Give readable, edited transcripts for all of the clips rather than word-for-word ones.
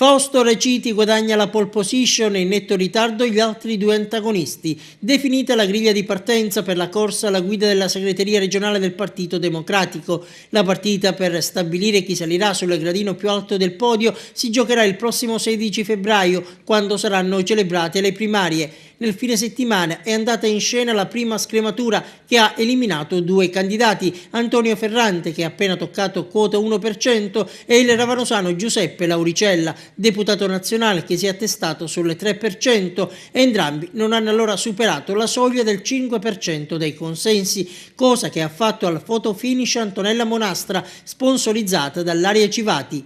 Fausto Raciti guadagna la pole position e in netto ritardo gli altri due antagonisti. Definita la griglia di partenza per la corsa alla guida della segreteria regionale del Partito Democratico. La partita per stabilire chi salirà sul gradino più alto del podio si giocherà il prossimo 16 febbraio, quando saranno celebrate le primarie. Nel fine settimana è andata in scena la prima scrematura che ha eliminato due candidati, Antonio Ferrante che ha appena toccato quota 1% e il ravanosano Giuseppe Lauricella, deputato nazionale che si è attestato sul 3% e entrambi non hanno allora superato la soglia del 5% dei consensi, cosa che ha fatto al photo finish Antonella Monastra, sponsorizzata dall'Aria Civati.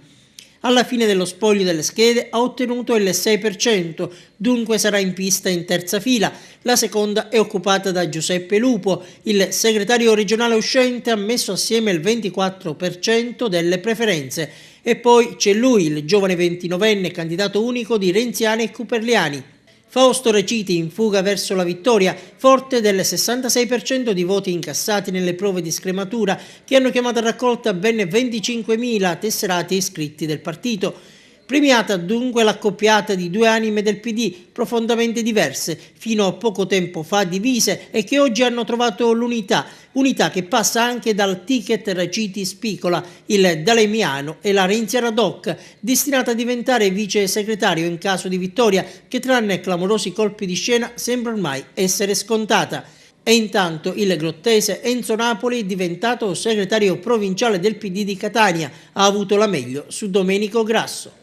Alla fine dello spoglio delle schede ha ottenuto il 6%, dunque sarà in pista in terza fila. La seconda è occupata da Giuseppe Lupo. Il segretario regionale uscente ha messo assieme il 24% delle preferenze. E poi c'è lui, il giovane 29enne candidato unico di Renziani e Cuperliani. Fausto Raciti in fuga verso la vittoria, forte del 66% di voti incassati nelle prove di scrematura che hanno chiamato a raccolta ben 25.000 tesserati iscritti del partito. Premiata dunque l'accoppiata di due anime del PD profondamente diverse, fino a poco tempo fa divise e che oggi hanno trovato l'unità che passa anche dal ticket Raciti Spicola, il Dalemiano e la Renziana Doc, destinata a diventare vice segretario in caso di vittoria, che tranne clamorosi colpi di scena sembra ormai essere scontata. E intanto il grottese Enzo Napoli, diventato segretario provinciale del PD di Catania, ha avuto la meglio su Domenico Grasso.